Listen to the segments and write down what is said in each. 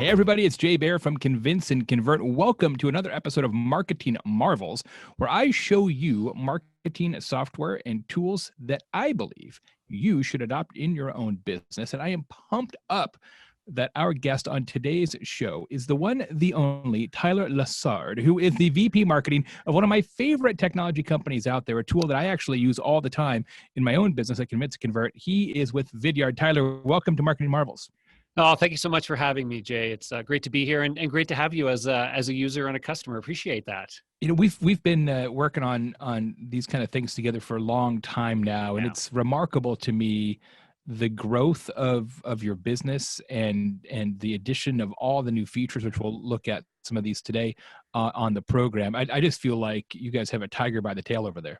Hey everybody, it's Baer from Convince and Convert. Welcome to another episode of Marketing Marvels, where I show you marketing software and tools that I believe you should adopt in your own business. And I am pumped up that our guest on today's show is the one, the only, Tyler Lessard, who is the VP Marketing of one of my favorite technology companies out there, a tool that I actually use all the time in my own business at Convince and Convert. He is with Vidyard. Tyler, welcome to Marketing Marvels. Oh, thank you so much for having me, Jay. It's great to be here and great to have you as a user and a customer. Appreciate that. You know, we've been working on these kind of things together for a long time now, and it's remarkable to me the growth of your business and the addition of all the new features, which we'll look at some of these today on the program. I just feel like you guys have a tiger by the tail over there.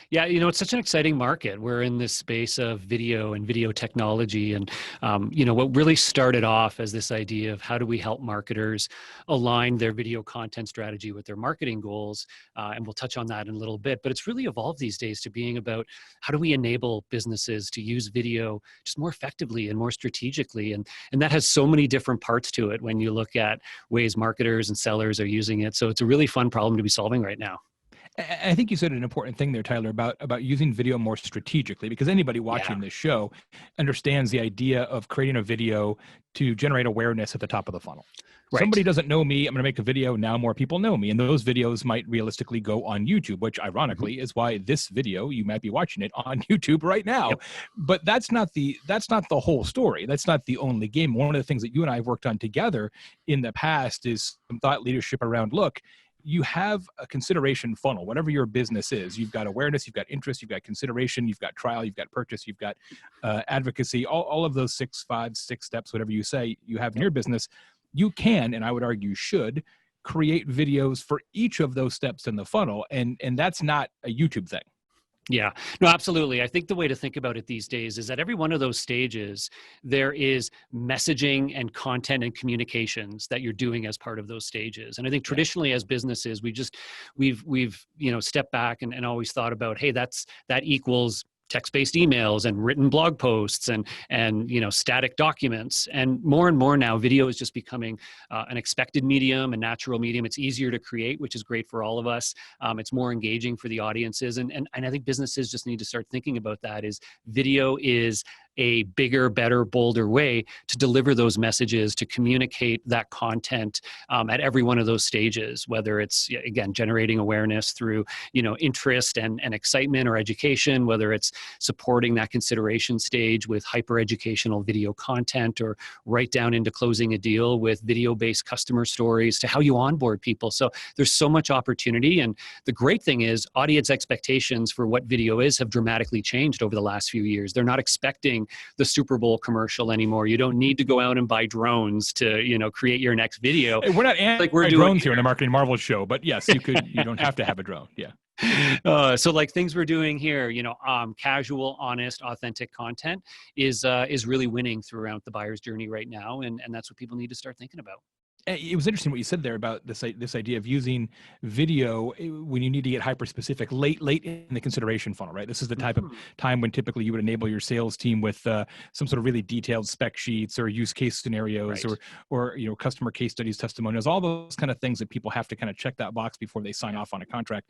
Yeah, you know, it's such an exciting market. We're in this space of video and video technology. And, what really started off as this idea of how do we help marketers align their video content strategy with their marketing goals. And we'll touch on that in a little bit. But it's really evolved these days to being about how do we enable businesses to use video just more effectively and more strategically. And that has so many different parts to it when you look at ways marketers and sellers are using it. So it's a really fun problem to be solving right now. I think you said an important thing there, Tyler, about using video more strategically, because anybody watching this show understands the idea of creating a video to generate awareness at the top of the funnel. Right. Somebody doesn't know me, I'm going to make a video, now more people know me. And those videos might realistically go on YouTube, which ironically is why this video, you might be watching it on YouTube right now. Yep. But that's not the whole story. That's not the only game. One of the things that you and I have worked on together in the past is some thought leadership around, look, you have a consideration funnel, whatever your business is. You've got awareness, you've got interest, you've got consideration, you've got trial, you've got purchase, you've got advocacy, all of those 6 steps, whatever you say you have in your business. You can, and I would argue should, create videos for each of those steps in the funnel. And that's not a YouTube thing. Yeah, no, absolutely. I think the way to think about it these days is that every one of those stages, there is messaging and content and communications that you're doing as part of those stages. And I think traditionally as businesses, we've stepped back and always thought about, hey, that equals text-based emails and written blog posts and static documents. And more now, video is just becoming an expected medium, a natural medium. It's easier to create, which is great for all of us. It's more engaging for the audiences. And I think businesses just need to start thinking about that. Is video is a bigger, better, bolder way to deliver those messages, to communicate that content at every one of those stages, whether it's, again, generating awareness through, interest and excitement or education, whether it's supporting that consideration stage with hyper-educational video content, or right down into closing a deal with video-based customer stories, to how you onboard people. So there's so much opportunity. And the great thing is audience expectations for what video is have dramatically changed over the last few years. They're not expecting the Super Bowl commercial anymore. You don't need to go out and buy drones to, create your next video. Hey, we're not like we're doing drones here in the Marketing Marvels show, but yes, you don't have to have a drone. Yeah. So like things we're doing here, casual, honest, authentic content is really winning throughout the buyer's journey right now. And that's what people need to start thinking about. It was interesting what you said there about this idea of using video when you need to get hyper-specific late in the consideration funnel, right? This is the type of time when typically you would enable your sales team with some sort of really detailed spec sheets or use case scenarios, right, or customer case studies, testimonials, all those kind of things that people have to kind of check that box before they sign off on a contract.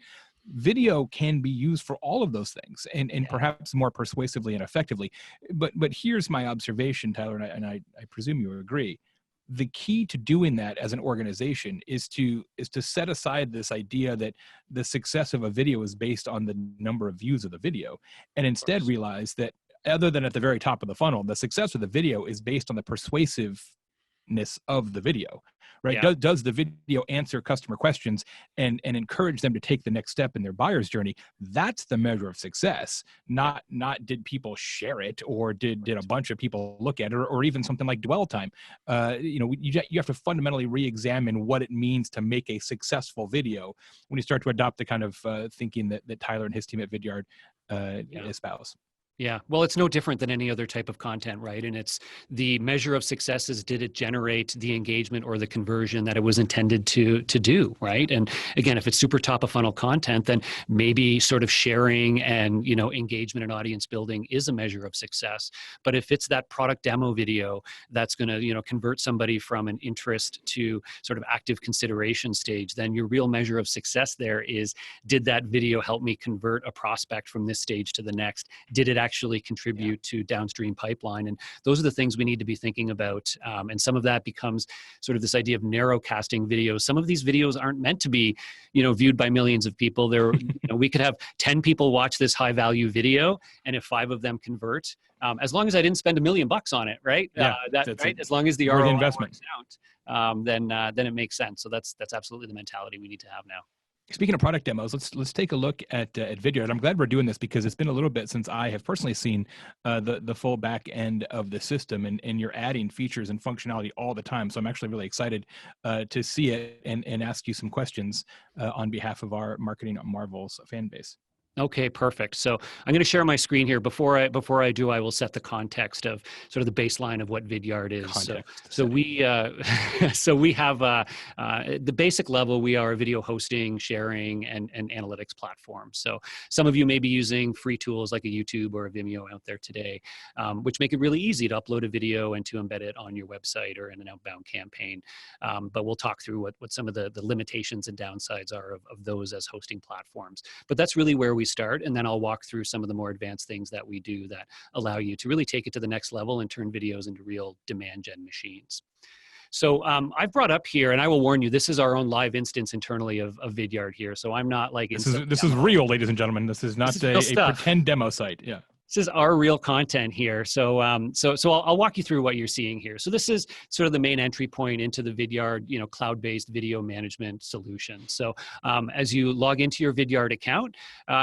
Video can be used for all of those things and perhaps more persuasively and effectively. But here's my observation, Tyler, and I presume you agree. The key to doing that as an organization is to set aside this idea that the success of a video is based on the number of views of the video, and instead realize that other than at the very top of the funnel, the success of the video is based on the persuasiveness of the video, right? Yeah. Does the video answer customer questions and encourage them to take the next step in their buyer's journey? That's the measure of success, not did people share it, or did a bunch of people look at it, or even something like dwell time. You have to fundamentally re-examine what it means to make a successful video when you start to adopt the kind of thinking that Tyler and his team at Vidyard espouse. Yeah, well, it's no different than any other type of content, right? And it's the measure of success is, did it generate the engagement or the conversion that it was intended to do, right? And again, if it's super top of funnel content, then maybe sort of sharing and, you know, engagement and audience building is a measure of success. But if it's that product demo video that's going to, you know, convert somebody from an interest to sort of active consideration stage, then your real measure of success there is, did that video help me convert a prospect from this stage to the next? Did it actually contribute to downstream pipeline? And those are the things we need to be thinking about. And some of that becomes sort of this idea of narrowcasting videos. Some of these videos aren't meant to be, you know, viewed by millions of people. There, you know, we could have 10 people watch this high value video, and if 5 of them convert, as long as I didn't spend $1 million on it, right? Yeah, Right. As long as the worth the ROI investment. works out, then it makes sense. So that's absolutely the mentality we need to have now. Speaking of product demos, let's take a look at Vidyard. I'm glad we're doing this because it's been a little bit since I have personally seen the full back end of the system, and you're adding features and functionality all the time. So I'm actually really excited to see it and ask you some questions on behalf of our Marketing Marvels fan base. Okay, perfect. So I'm going to share my screen here. Before I do, I will set the context of sort of the baseline of what Vidyard is. So we have the basic level. We are a video hosting, sharing, and analytics platform. So some of you may be using free tools like a YouTube or a Vimeo out there today, which make it really easy to upload a video and to embed it on your website or in an outbound campaign. But we'll talk through what some of the limitations and downsides are of those as hosting platforms. But that's really where we start, and then I'll walk through some of the more advanced things that we do that allow you to really take it to the next level and turn videos into real demand gen machines. So I've brought up here, and I will warn you, this is our own live instance internally of Vidyard here. So I'm not like this is real, ladies and gentlemen. This is not a pretend demo site. Yeah. This is our real content here. So I'll walk you through what you're seeing here. So this is sort of the main entry point into the Vidyard, you know, cloud-based video management solution. So as you log into your Vidyard account,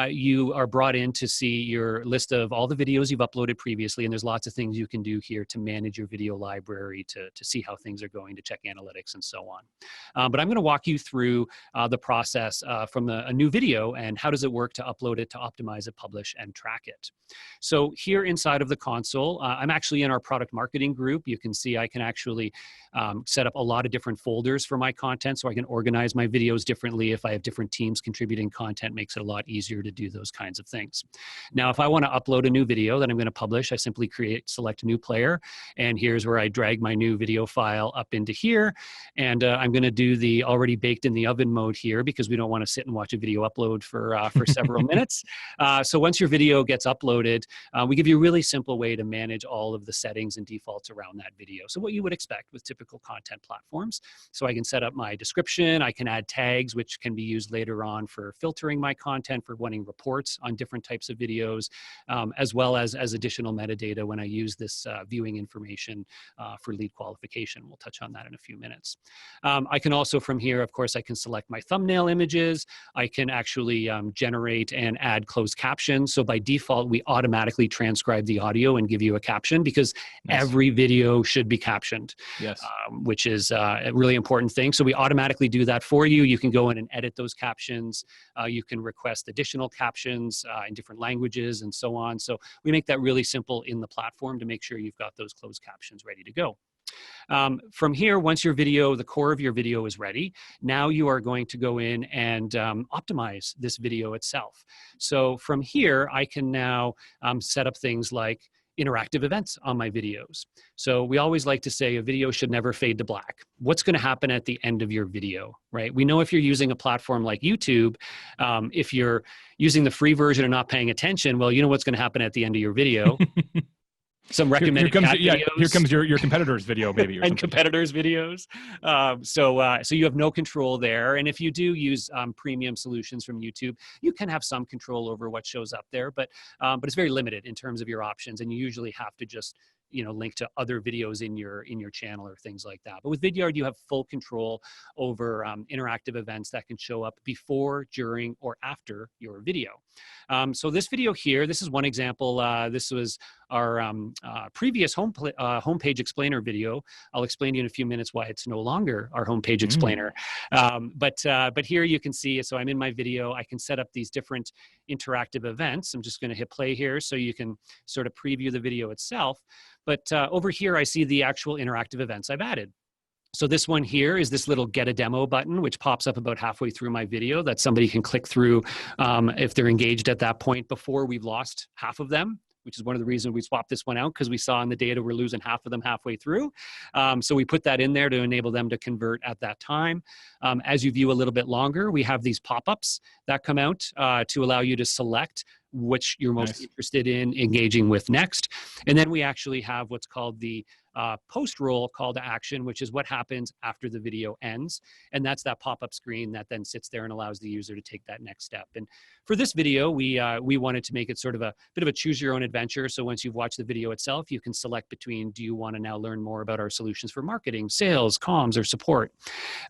you are brought in to see your list of all the videos you've uploaded previously. And there's lots of things you can do here to manage your video library, to see how things are going, to check analytics and so on. But I'm going to walk you through the process from a new video and how does it work to upload it, to optimize it, publish, and track it. So here inside of the console, I'm actually in our product marketing group. You can see I can actually set up a lot of different folders for my content, so I can organize my videos differently. If I have different teams contributing content, makes it a lot easier to do those kinds of things. Now, if I want to upload a new video that I'm going to publish, I simply select a new player, and here's where I drag my new video file up into here, and I'm going to do the already baked in the oven mode here because we don't want to sit and watch a video upload for several minutes. So once your video gets uploaded, we give you a really simple way to manage all of the settings and defaults around that video. So what you would expect with typical content platforms. So I can set up my description, I can add tags, which can be used later on for filtering my content, for wanting reports on different types of videos, as well as additional metadata when I use this viewing information for lead qualification. We'll touch on that in a few minutes. I can also, from here, of course, I can select my thumbnail images. I can actually generate and add closed captions. So by default, we automatically transcribe the audio and give you a caption because every video should be captioned, which is a really important thing. So we automatically do that for you. You can go in and edit those captions. You can request additional captions in different languages and so on. So we make that really simple in the platform to make sure you've got those closed captions ready to go. From here, once your video, the core of your video is ready, now you are going to go in and optimize this video itself. So from here, I can now set up things like interactive events on my videos. So we always like to say a video should never fade to black. What's going to happen at the end of your video, right? We know if you're using a platform like YouTube, if you're using the free version and not paying attention, well, you know what's going to happen at the end of your video. Some recommended videos. Here comes your competitor's video, maybe, or and competitors' videos. So you have no control there. And if you do use premium solutions from YouTube, you can have some control over what shows up there, but it's very limited in terms of your options. And you usually have to just link to other videos in your channel or things like that. But with Vidyard, you have full control over interactive events that can show up before, during, or after your video. So this video here, this is one example. This was previous homepage explainer video. I'll explain to you in a few minutes why it's no longer our homepage explainer. But here you can see, so I'm in my video, I can set up these different interactive events. I'm just going to hit play here so you can sort of preview the video itself. But over here, I see the actual interactive events I've added. So this one here is this little get a demo button, which pops up about halfway through my video that somebody can click through if they're engaged at that point before we've lost half of them, which is one of the reasons we swapped this one out, because we saw in the data we're losing half of them halfway through. So we put that in there to enable them to convert at that time. As you view a little bit longer, we have these pop-ups that come out to allow you to select which you're most interested in engaging with next. And then we actually have what's called the post-roll call to action, which is what happens after the video ends. And that's that pop-up screen that then sits there and allows the user to take that next step. And for this video, we wanted to make it sort of a bit of a choose your own adventure. So once you've watched the video itself, you can select between, do you want to now learn more about our solutions for marketing, sales, comms, or support?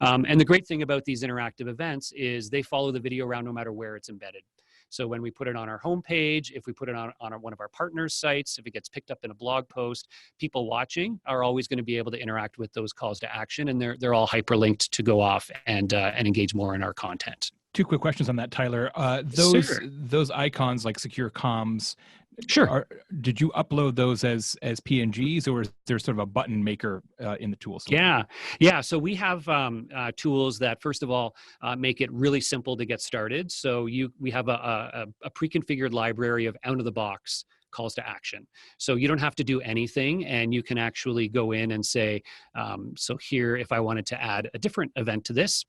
And the great thing about these interactive events is they follow the video around no matter where it's embedded. So when we put it on our homepage, if we put it on one of our partners' sites, if it gets picked up in a blog post, people watching are always going to be able to interact with those calls to action, and they're all hyperlinked to go off and engage more in our content. Two quick questions on that, Tyler. Those icons like secure comms, sure. Did you upload those as PNGs, or is there sort of a button maker in the tool? Yeah. So we have tools that, first of all, make it really simple to get started. So we have a pre-configured library of out-of-the-box calls to action. So you don't have to do anything, and you can actually go in and say, so here, if I wanted to add a different event to this,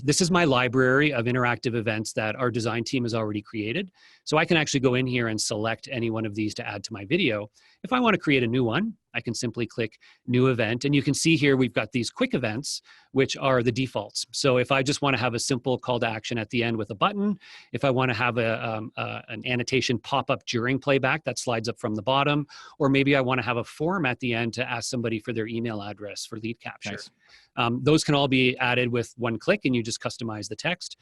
this is my library of interactive events that our design team has already created. So I can actually go in here and select any one of these to add to my video. If I want to create a new one, I can simply click new event, and you can see here we've got these quick events, which are the defaults. So if I just want to have a simple call to action at the end with a button, if I want to have an annotation pop up during playback that slides up from the bottom, or maybe I want to have a form at the end to ask somebody for their email address for lead capture. Nice. Those can all be added with one click, and you just customize the text,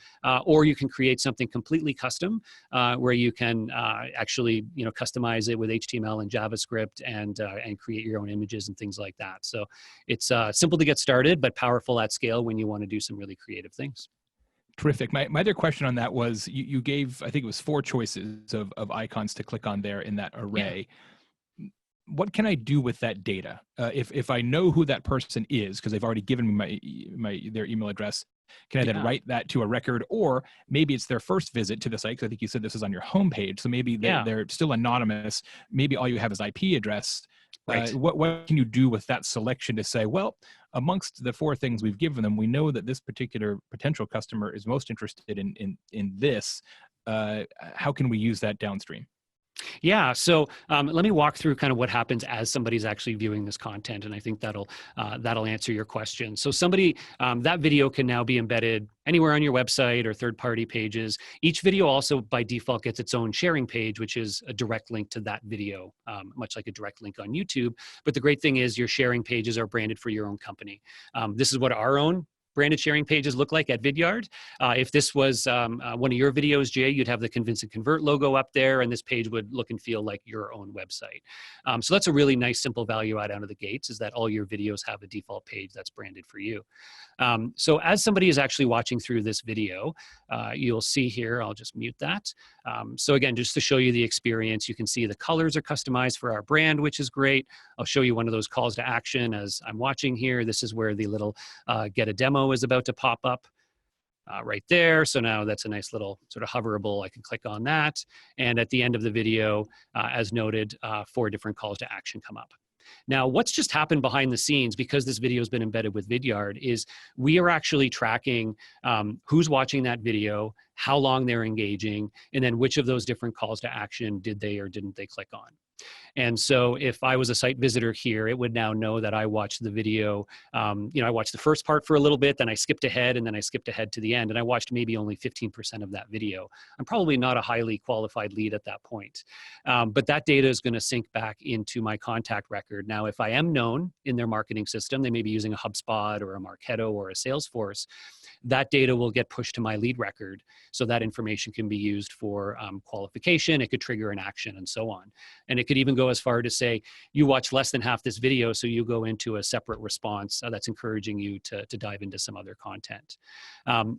or you can create something completely custom where you can actually customize it with HTML and JavaScript and create your own images and things like that. So it's simple to get started, but powerful at scale when you want to do some really creative things. Terrific. My other question on that was you gave, I think it was 4 choices of icons to click on there in that array. Yeah. What can I do with that data? If I know who that person is, because they've already given me their email address, can I then write that to a record? Or maybe it's their first visit to the site, because I think you said this is on your homepage, so maybe they're still anonymous. Maybe all you have is IP address. Right. What can you do with that selection to say, well, amongst the 4 things we've given them, we know that this particular potential customer is most interested in this. How can we use that downstream? Yeah, so let me walk through kind of what happens as somebody's actually viewing this content, and I think that'll answer your question. So somebody, that video can now be embedded anywhere on your website or third-party pages. Each video also by default gets its own sharing page, which is a direct link to that video, much like a direct link on YouTube. But the great thing is your sharing pages are branded for your own company. This is what our own branded sharing pages look like at Vidyard. If this was one of your videos, Jay, you'd have the Convince and Convert logo up there, and this page would look and feel like your own website. So that's a really nice, simple value add out of the gates, is that all your videos have a default page that's branded for you. So as somebody is actually watching through this video, you'll see here, I'll just mute that. So again, just to show you the experience, you can see the colors are customized for our brand, which is great. I'll show you one of those calls to action as I'm watching here. This is where the little get a demo is about to pop up right there. So now that's a nice little sort of hoverable. I can click on that. And at the end of the video, as noted, 4 different calls to action come up. Now, what's just happened behind the scenes, because this video has been embedded with Vidyard, is we are actually tracking who's watching that video, how long they're engaging, and then which of those different calls to action did they or didn't they click on. And so if I was a site visitor here, it would now know that I watched the video. I watched the first part for a little bit, then I skipped ahead, and then I skipped ahead to the end, and I watched maybe only 15% of that video. I'm probably not a highly qualified lead at that point. But that data is going to sync back into my contact record. Now, if I am known in their marketing system, they may be using a HubSpot or a Marketo or a Salesforce, that data will get pushed to my lead record. So that information can be used for qualification. It could trigger an action and so on. And it could even go go as far to say, you watch less than half this video, so you go into a separate response that's encouraging you to dive into some other content.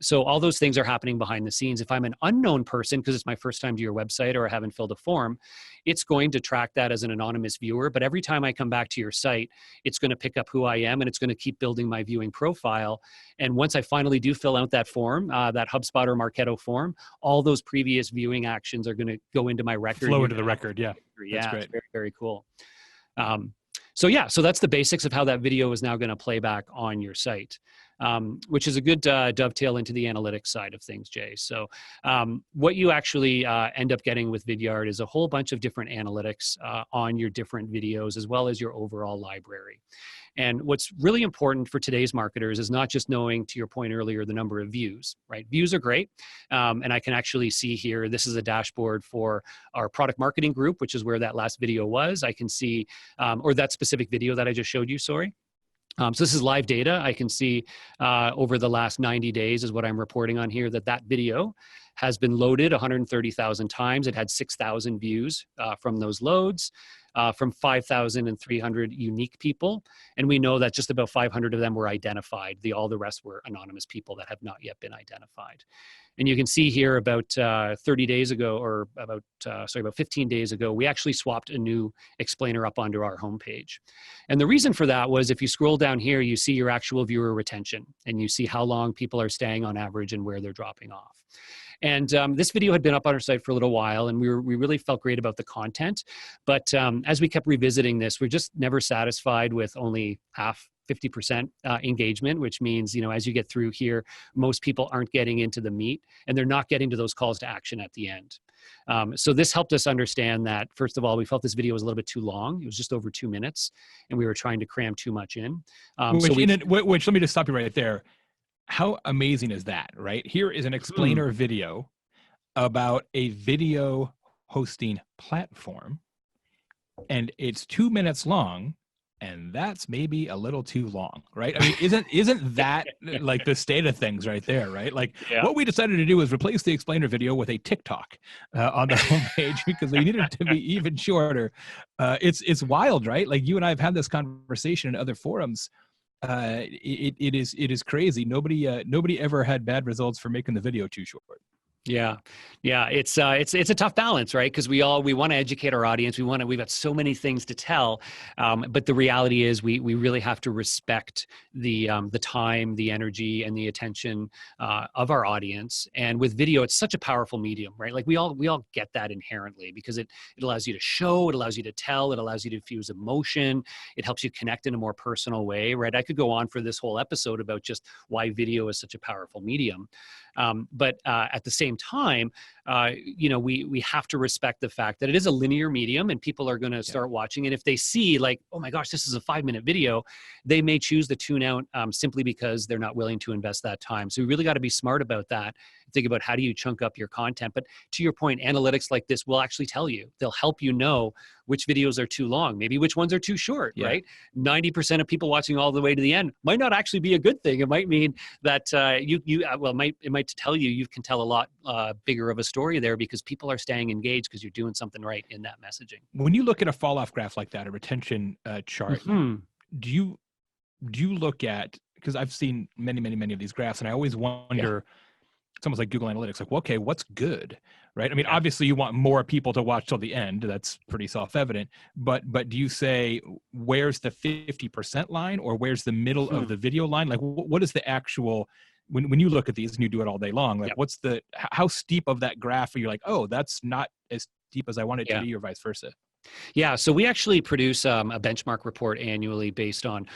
So all those things are happening behind the scenes. If I'm an unknown person, because it's my first time to your website or I haven't filled a form, it's going to track that as an anonymous viewer. But every time I come back to your site, it's going to pick up who I am, and it's going to keep building my viewing profile. And once I finally do fill out that form, that HubSpot or Marketo form, all those previous viewing actions are going to go into my record. Flow into the record. Yeah. Yeah. That's great. It's very, very cool. So that's the basics of how that video is now going to play back on your site, which is a good dovetail into the analytics side of things, Jay. So what you actually end up getting with Vidyard is a whole bunch of different analytics on your different videos, as well as your overall library. And what's really important for today's marketers is not just knowing, to your point earlier, the number of views, right? Views are great. And I can actually see here, this is a dashboard for our product marketing group, which is where that last video was. I can see, or that specific video that I just showed you, sorry. So this is live data. I can see over the last 90 days is what I'm reporting on here, that video has been loaded 130,000 times. It had 6,000 views from those loads. From 5,300 unique people. And we know that just about 500 of them were identified. All the rest were anonymous people that have not yet been identified. And you can see here about 30 days ago, or about 15 days ago, we actually swapped a new explainer up onto our homepage. And the reason for that was, if you scroll down here, you see your actual viewer retention, and you see how long people are staying on average and where they're dropping off. And this video had been up on our site for a little while, and we really felt great about the content. But as we kept revisiting this, we're just never satisfied with only 50% engagement, which means, as you get through here, most people aren't getting into the meat, and they're not getting to those calls to action at the end. So this helped us understand that, first of all, we felt this video was a little bit too long. It was just over 2 minutes, and we were trying to cram too much in. Which, let me just stop you right there. How amazing is that, right? Here is an explainer video about a video hosting platform, and it's 2 minutes long, and that's maybe a little too long, right? I mean, isn't that like the state of things right there, right? Like, what we decided to do is replace the explainer video with a TikTok on the homepage, because we needed it to be even shorter. It's wild, right? Like, you and I have had this conversation in other forums. It is crazy. Nobody ever had bad results for making the video too short. Yeah. It's a tough balance, right? Because we want to educate our audience. We've got so many things to tell, but the reality is we really have to respect the time, the energy, and the attention of our audience. And with video, it's such a powerful medium, right? Like we all get that inherently, because it allows you to show, it allows you to tell, it allows you to fuse emotion, it helps you connect in a more personal way, right? I could go on for this whole episode about just why video is such a powerful medium. But at the same time, we have to respect the fact that it is a linear medium, and people are going to start watching. And if they see, like, oh my gosh, this is a 5-minute video, they may choose to tune out simply because they're not willing to invest that time. So we really got to be smart about that. Think about, how do you chunk up your content? But to your point, analytics like this will actually tell you. They'll help you know which videos are too long, maybe which ones are too short, right? 90% of people watching all the way to the end might not actually be a good thing. It might mean that it might tell you can tell a lot bigger of a story there, because people are staying engaged because you're doing something right in that messaging. When you look at a fall off graph like that, a retention chart, do you look at, because I've seen many of these graphs, and I always wonder, it's almost like Google Analytics, like, well, okay, what's good, right? I mean, obviously you want more people to watch till the end. That's pretty self-evident. But do you say, where's the 50% line, or where's the middle of the video line? Like, what is the actual, when you look at these and you do it all day long, like what's how steep of that graph are you like, oh, that's not as steep as I want it to be, or vice versa? Yeah, so we actually produce a benchmark report annually based on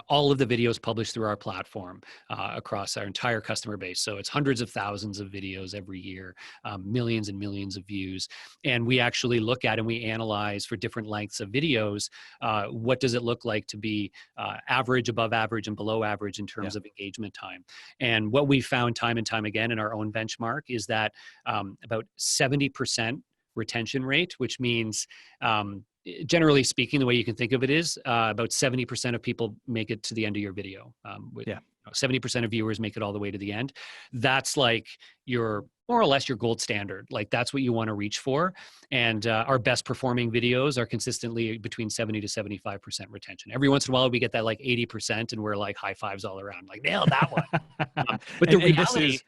all of the videos published through our platform across our entire customer base. So it's hundreds of thousands of videos every year, millions and millions of views. And we actually look at and we analyze for different lengths of videos, what does it look like to be average, above average, and below average in terms of engagement time. And what we found time and time again in our own benchmark is that about 70% retention rate, which means generally speaking, the way you can think of it is about 70% of people make it to the end of your video. 70% of viewers make it all the way to the end. That's like your, more or less your gold standard. Like that's what you want to reach for. And our best performing videos are consistently between 70 to 75% retention. Every once in a while we get that like 80% and we're like high fives all around, like nailed that one. But the reality,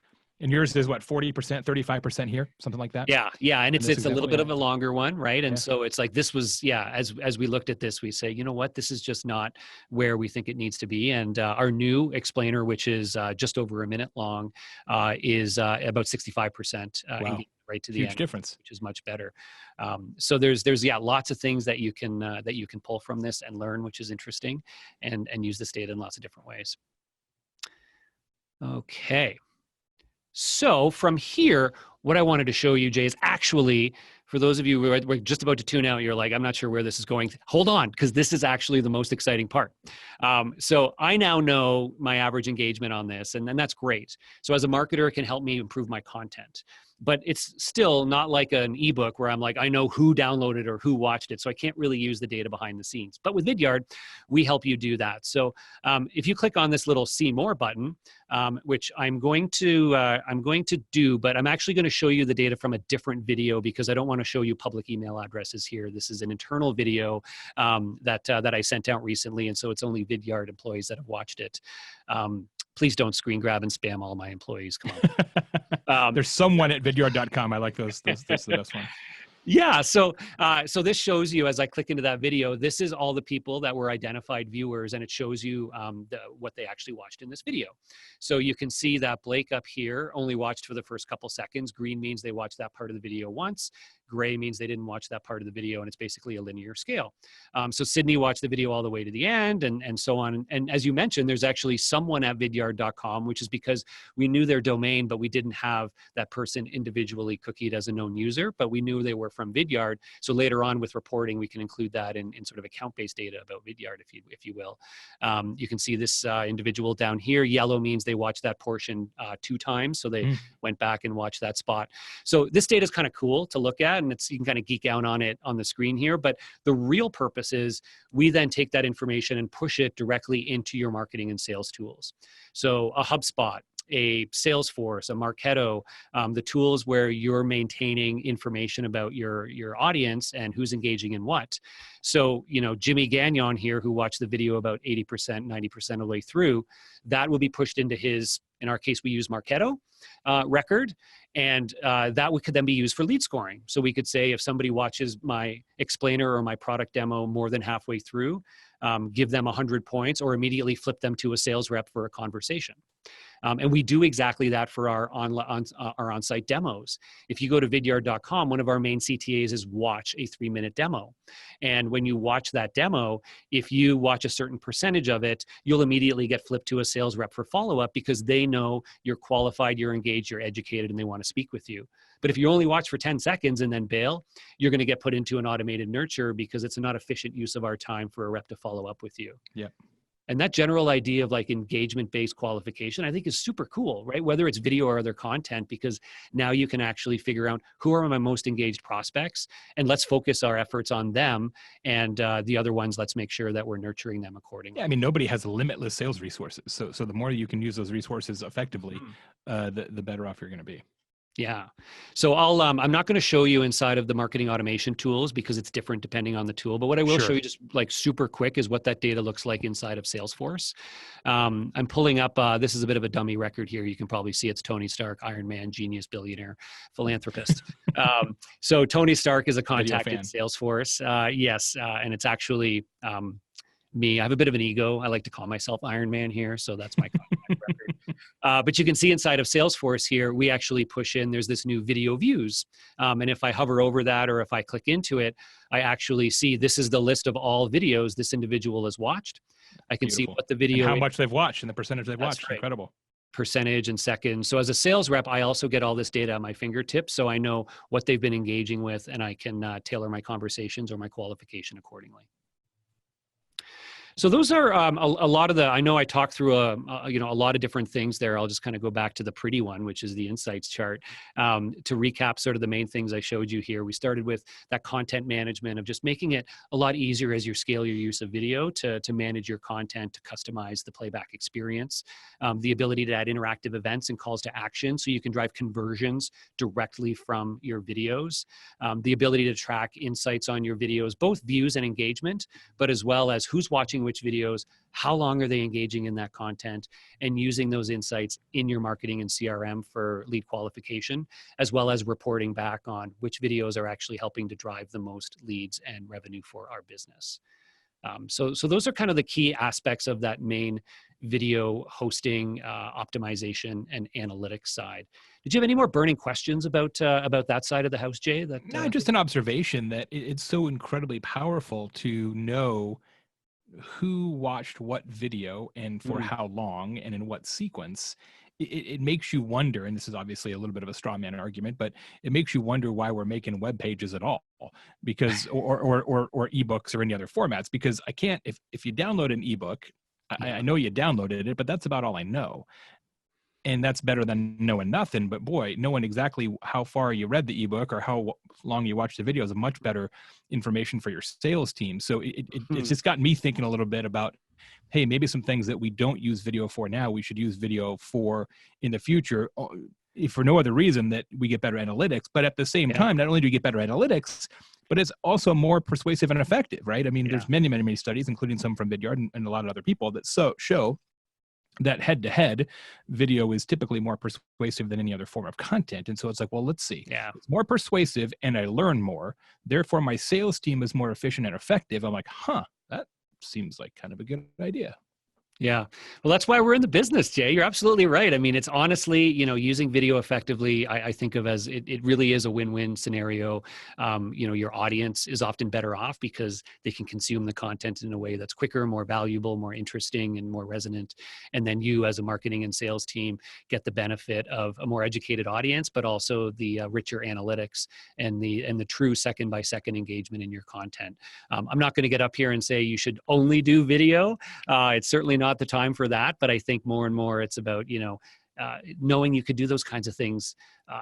and yours is what, 40%, 35% here, something like that? Yeah. And it's a little bit of a yeah. longer one, right? And so it's like, this was, as we looked at this, we say, you know what, this is just not where we think it needs to be. And our new explainer, which is just over a minute long, is about 65% wow. right to the end. Huge difference. Which is much better. So there's lots of things that you can pull from this and learn, which is interesting, and use this data in lots of different ways. Okay. So from here, what I wanted to show you, Jay, is actually, for those of you who are just about to tune out, you're like, I'm not sure where this is going. Hold on, because this is actually the most exciting part. So I now know my average engagement on this, and that's great. So as a marketer, it can help me improve my content. But it's still not like an ebook where I'm like, I know who downloaded or who watched it. So I can't really use the data behind the scenes. But with Vidyard, we help you do that. So if you click on this little see more button, which I'm going to do, but I'm actually going to show you the data from a different video because I don't want to show you public email addresses here. This is an internal video that I sent out recently. And so it's only Vidyard employees that have watched it. Please don't screen grab and spam all my employees. Come on. There's someone at vidyard.com. I like those. That's the best one. Yeah. So this shows you, as I click into that video, this is all the people that were identified viewers, and it shows you what they actually watched in this video. So you can see that Blake up here only watched for the first couple seconds. Green means they watched that part of the video once. Gray means they didn't watch that part of the video, and it's basically a linear scale. So Sydney watched the video all the way to the end, and so on. And as you mentioned, there's actually someone at vidyard.com, which is because we knew their domain, but we didn't have that person individually cookied as a known user, but we knew they were from Vidyard. So later on with reporting, we can include that in sort of account-based data about Vidyard, if you will. You can see this individual down here. Yellow means they watched that portion 2 times, so they went back and watched that spot. So this data is kind of cool to look at, and you can kind of geek out on it on the screen here. But the real purpose is we then take that information and push it directly into your marketing and sales tools. So a HubSpot, a Salesforce, a Marketo, the tools where you're maintaining information about your audience and who's engaging in what. So, Jimmy Gagnon here, who watched the video about 80%, 90% of the way through, that will be pushed into his, in our case, we use Marketo record, and that could then be used for lead scoring. So we could say if somebody watches my explainer or my product demo more than halfway through, give them 100 points or immediately flip them to a sales rep for a conversation. And we do exactly that for our on-site demos. If you go to vidyard.com, one of our main CTAs is watch a 3-minute demo. And when you watch that demo, if you watch a certain percentage of it, you'll immediately get flipped to a sales rep for follow-up because they know you're qualified, you're engaged, you're educated, and they want to speak with you. But if you only watch for 10 seconds and then bail, you're going to get put into an automated nurture because it's a not efficient use of our time for a rep to follow up with you. Yeah. And that general idea of like engagement-based qualification, I think is super cool, right? Whether it's video or other content, because now you can actually figure out who are my most engaged prospects, and let's focus our efforts on them, and the other ones, let's make sure that we're nurturing them accordingly. Yeah, I mean, nobody has limitless sales resources. So the more you can use those resources effectively, the better off you're going to be. Yeah. So I'm not going to show you inside of the marketing automation tools because it's different depending on the tool. But what I will show you just like super quick is what that data looks like inside of Salesforce. I'm pulling up, this is a bit of a dummy record here. You can probably see it's Tony Stark, Iron Man, genius, billionaire, philanthropist. So Tony Stark is a contact in Salesforce. Yes. And it's actually me. I have a bit of an ego. I like to call myself Iron Man here. So that's my contact record. But you can see inside of Salesforce here, we actually push in, there's this new video views. And if I hover over that, or if I click into it, I actually see this is the list of all videos this individual has watched. I can see what the video, and how much they've watched and the percentage they've watched. Right. Incredible. Percentage and seconds. So as a sales rep, I also get all this data at my fingertips. So I know what they've been engaging with, and I can tailor my conversations or my qualification accordingly. So those are a lot of the. I know I talked through a lot of different things there. I'll just kind of go back to the pretty one, which is the insights chart. To recap, sort of the main things I showed you here. We started with that content management of just making it a lot easier as you scale your use of video to manage your content, to customize the playback experience. The ability to add interactive events and calls to action, so you can drive conversions directly from your videos. The ability to track insights on your videos, both views and engagement, but as well as who's watching which videos, how long are they engaging in that content, and using those insights in your marketing and CRM for lead qualification, as well as reporting back on which videos are actually helping to drive the most leads and revenue for our business. So those are kind of the key aspects of that main video hosting, optimization, and analytics side. Did you have any more burning questions about that side of the house, Jay? No, just an observation that it's so incredibly powerful to know who watched what video and for how long and in what sequence. It makes you wonder, and this is obviously a little bit of a straw man argument, but it makes you wonder why we're making web pages at all, because or ebooks or any other formats. Because I can't, if you download an ebook, I know you downloaded it, but that's about all I know. And that's better than knowing nothing. But boy, knowing exactly how far you read the ebook or how long you watched the video is a much better information for your sales team. So it's just got me thinking a little bit about, hey, maybe some things that we don't use video for now, we should use video for in the future, if for no other reason that we get better analytics. But at the same time, not only do we get better analytics, but it's also more persuasive and effective, right? I mean, there's many studies, including some from Vidyard and a lot of other people, that show that head-to-head video is typically more persuasive than any other form of content. And so it's like, well, let's see. It's more persuasive and I learn more. Therefore, my sales team is more efficient and effective. I'm like, that seems like kind of a good idea. Yeah. Well, that's why we're in the business, Jay. You're absolutely right. I mean, it's honestly, using video effectively, I think of as it really is a win-win scenario. Your audience is often better off because they can consume the content in a way that's quicker, more valuable, more interesting, and more resonant. And then you as a marketing and sales team get the benefit of a more educated audience, but also the richer analytics and the true second-by-second engagement in your content. I'm not going to get up here and say you should only do video. It's certainly not the time for that, but I think more and more it's about knowing you could do those kinds of things.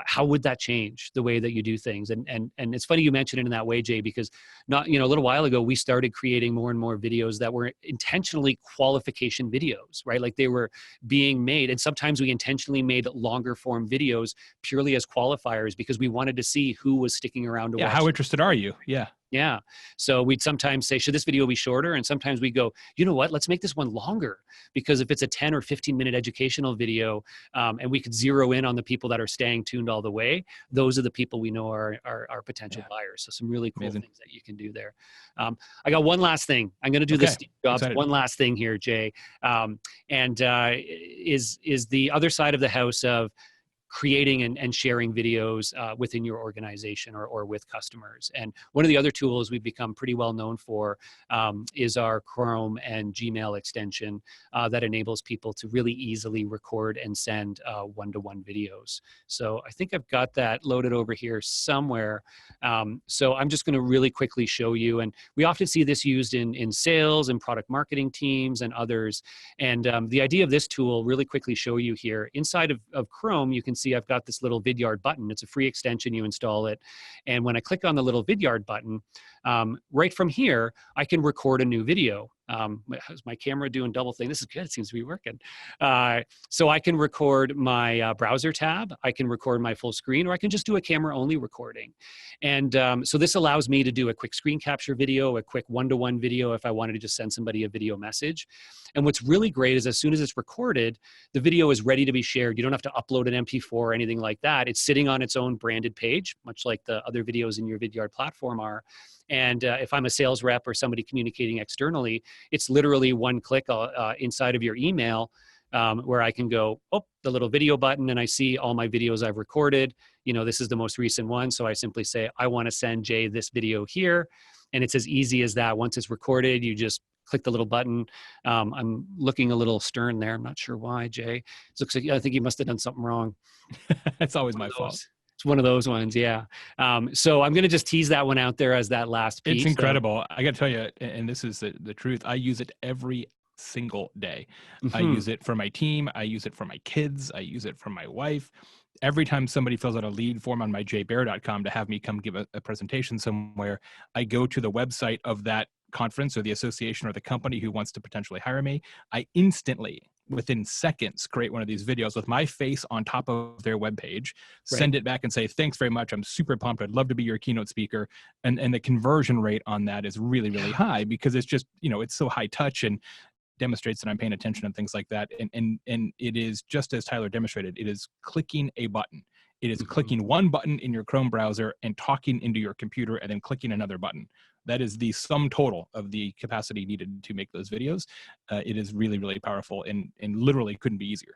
How would that change the way that you do things? And it's funny you mentioned it in that way, Jay, because a little while ago we started creating more and more videos that were intentionally qualification videos, right? Like they were being made, and sometimes we intentionally made longer form videos purely as qualifiers because we wanted to see who was sticking around to watch. How interested are you? Yeah. So we'd sometimes say, should this video be shorter? And sometimes we go, you know what, let's make this one longer, because if it's a 10 or 15-minute educational video, and we could zero in on the people that are staying tuned all the way, those are the people we know are potential buyers. So some really cool things that you can do there. I got one last thing. I'm going to do this job. One last thing here, Jay, is the other side of the house of creating and sharing videos within your organization or with customers. And one of the other tools we've become pretty well known for is our Chrome and Gmail extension that enables people to really easily record and send one-to-one videos. So I think I've got that loaded over here somewhere. So I'm just going to really quickly show you. And we often see this used in sales and product marketing teams and others. And the idea of this tool, really quickly show you here, inside of Chrome, you can see I've got this little Vidyard button. It's a free extension. You install it. And when I click on the little Vidyard button, right from here, I can record a new video. How's my camera doing double thing? This is good. It seems to be working. So I can record my browser tab. I can record my full screen, or I can just do a camera only recording. And so this allows me to do a quick screen capture video, a quick one-to-one video if I wanted to just send somebody a video message. And what's really great is as soon as it's recorded, the video is ready to be shared. You don't have to upload an MP4 or anything like that. It's sitting on its own branded page, much like the other videos in your Vidyard platform are. And if I'm a sales rep or somebody communicating externally, it's literally one click inside of your email where I can go, the little video button, and I see all my videos I've recorded. This is the most recent one. So I simply say, I want to send Jay this video here. And it's as easy as that. Once it's recorded, you just click the little button. I'm looking a little stern there. I'm not sure why, Jay. It looks like I think you must have done something wrong. It's always my fault. It's one of those ones, yeah. So I'm going to just tease that one out there as that last piece. It's incredible. I got to tell you, and this is the truth. I use it every single day. I use it for my team. I use it for my kids. I use it for my wife. Every time somebody fills out a lead form on my jbaer.com to have me come give a presentation somewhere, I go to the website of that conference or the association or the company who wants to potentially hire me. I instantly, within seconds, create one of these videos with my face on top of their webpage, send it back and say, thanks very much. I'm super pumped. I'd love to be your keynote speaker. And the conversion rate on that is really, really high because it's just, it's so high touch and demonstrates that I'm paying attention and things like that. And it is just as Tyler demonstrated, it is clicking a button. It is clicking one button in your Chrome browser and talking into your computer and then clicking another button. That is the sum total of the capacity needed to make those videos. It is really, really powerful and literally couldn't be easier.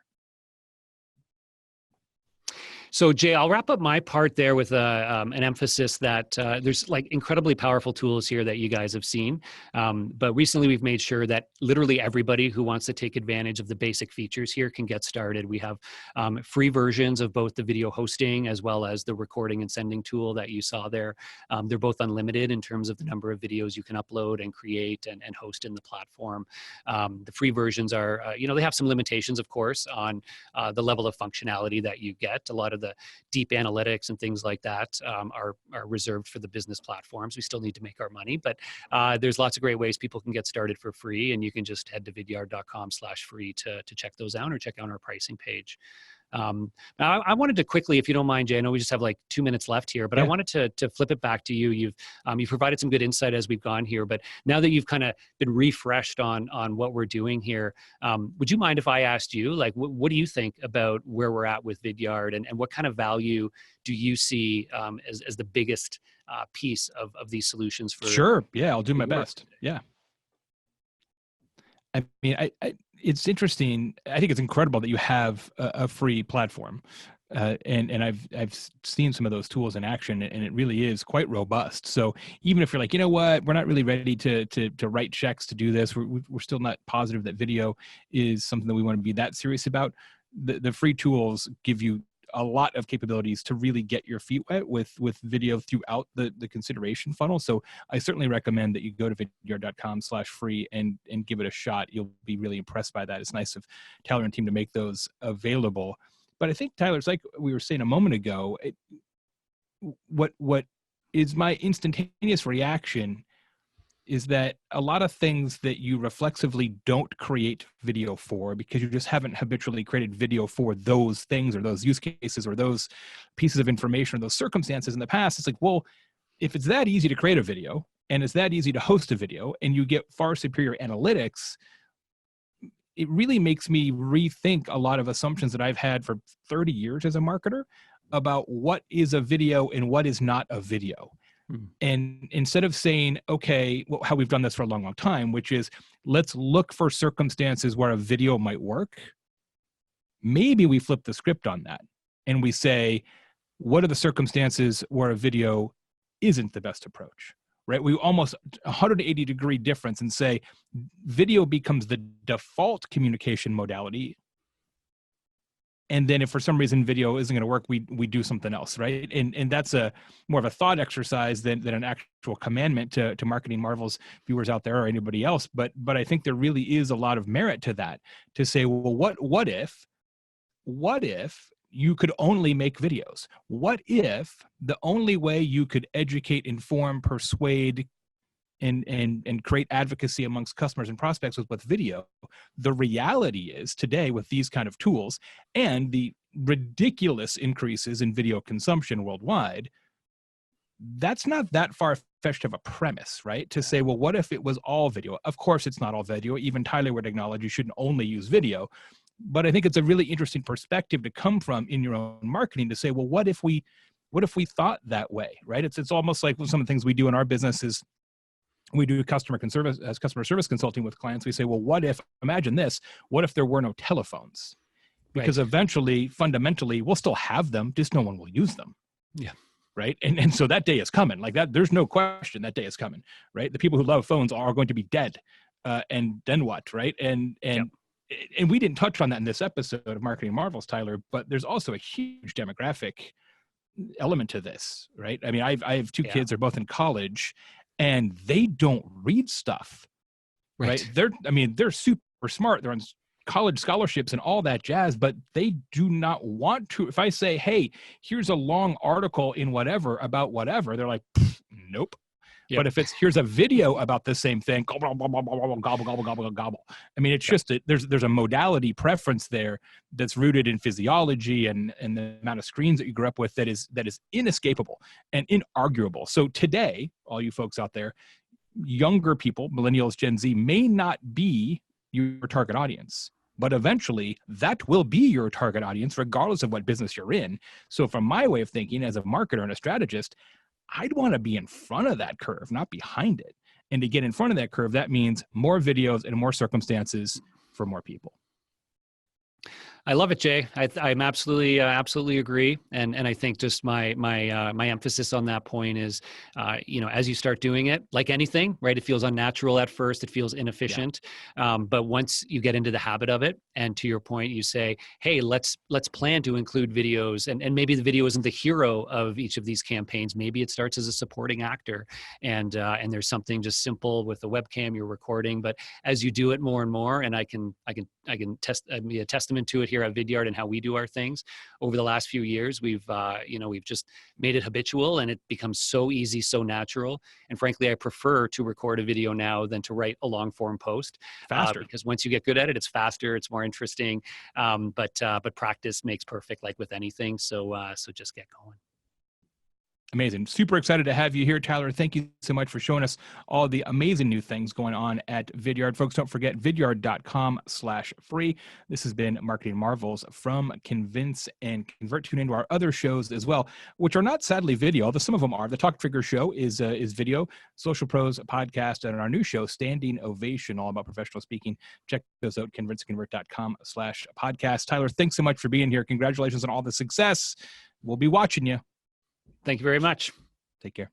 So Jay, I'll wrap up my part there with an emphasis that there's like incredibly powerful tools here that you guys have seen. But recently we've made sure that literally everybody who wants to take advantage of the basic features here can get started. We have free versions of both the video hosting as well as the recording and sending tool that you saw there. They're both unlimited in terms of the number of videos you can upload and create and host in the platform. The free versions are, they have some limitations, of course, on the level of functionality that you get. A lot of the deep analytics and things like that are reserved for the business platforms. We still need to make our money, but there's lots of great ways people can get started for free, and you can just head to vidyard.com/free to check those out or check out our pricing page. Now I wanted to quickly, if you don't mind, Jay, I know we just have like 2 minutes left here, but I wanted to flip it back to you. You've provided some good insight as we've gone here, but now that you've kind of been refreshed on what we're doing here, would you mind if I asked you, like, what do you think about where we're at with Vidyard, and what kind of value do you see as the biggest piece of these solutions for? Sure. Yeah, I'll do my best. Yeah. I mean, it's interesting. I think it's incredible that you have a free platform, and I've seen some of those tools in action, and it really is quite robust. So even if you're like, you know what, we're not really ready to write checks to do this, we're still not positive that video is something that we want to be that serious about. The free tools give you a lot of capabilities to really get your feet wet with video throughout the consideration funnel. So I certainly recommend that you go to vidyard.com/free and give it a shot. You'll be really impressed by that. It's nice of Tyler and team to make those available. But I think, Tyler, it's like we were saying a moment ago, what is my instantaneous reaction is that a lot of things that you reflexively don't create video for because you just haven't habitually created video for those things or those use cases or those pieces of information or those circumstances in the past. It's like, well, if it's that easy to create a video and it's that easy to host a video and you get far superior analytics, it really makes me rethink a lot of assumptions that I've had for 30 years as a marketer about what is a video and what is not a video. And instead of saying, okay, well, how we've done this for a long, long time, which is let's look for circumstances where a video might work, maybe we flip the script on that and we say, what are the circumstances where a video isn't the best approach, right? We almost 180-degree difference and say video becomes the default communication modality. And then if for some reason video isn't going to work, we do something else, right? And that's a more of a thought exercise than an actual commandment to Marketing Marvels viewers out there or anybody else. But I think there really is a lot of merit to that, to say, well, what if you could only make videos? What if the only way you could educate, inform, persuade, and create advocacy amongst customers and prospects with video? The reality is today with these kind of tools and the ridiculous increases in video consumption worldwide, that's not that far-fetched of a premise, right? To say, well, what if it was all video? Of course, it's not all video. Even Tyler would acknowledge you shouldn't only use video. But I think it's a really interesting perspective to come from in your own marketing to say, well, what if we thought that way, right? It's almost like some of the things we do in our business is we do customer service consulting with clients. We say, well, imagine this, what if there were no telephones? Because eventually, fundamentally, we'll still have them, just no one will use them. Yeah. Right. And so that day is coming like that. There's no question that day is coming, right? The people who love phones are going to be dead. And then what? Right. And we didn't touch on that in this episode of Marketing Marvels, Tyler, but there's also a huge demographic element to this, right? I mean, I have two Yeah. kids, they're both in college, and they don't read stuff, right? They're super smart. They're on college scholarships and all that jazz, but they do not want to. If I say, hey, here's a long article in whatever about whatever, they're like, nope. Yep. But if it's, here's a video about the same thing, gobble, gobble, gobble, gobble, gobble, gobble, gobble. I mean, it's just there's a modality preference there that's rooted in physiology and the amount of screens that you grew up with that is inescapable and inarguable. So today, all you folks out there, younger people, millennials, Gen Z, may not be your target audience, but eventually that will be your target audience regardless of what business you're in. So from my way of thinking as a marketer and a strategist, I'd want to be in front of that curve, not behind it. And to get in front of that curve, that means more videos and more circumstances for more people. I love it, Jay. I'm absolutely agree, and I think just my emphasis on that point is, as you start doing it, like anything, right? It feels unnatural at first. It feels inefficient, but once you get into the habit of it, and to your point, you say, hey, let's plan to include videos, and maybe the video isn't the hero of each of these campaigns. Maybe it starts as a supporting actor, and there's something just simple with the webcam you're recording. But as you do it more and more, and I can be a testament to it here at Vidyard and how we do our things over the last few years. We've just made it habitual, and it becomes so easy, so natural. And frankly, I prefer to record a video now than to write a long form post. Faster. Because once you get good at it, it's faster, it's more interesting. But practice makes perfect, like with anything. So just get going. Amazing. Super excited to have you here, Tyler. Thank you so much for showing us all the amazing new things going on at Vidyard. Folks, don't forget vidyard.com/free. This has been Marketing Marvels from Convince and Convert. Tune into our other shows as well, which are not sadly video, although some of them are. The Talk Trigger show is video, Social Pros podcast, and our new show, Standing Ovation, all about professional speaking. Check those out, convinceandconvert.com/podcast. Tyler, thanks so much for being here. Congratulations on all the success. We'll be watching you. Thank you very much. Take care.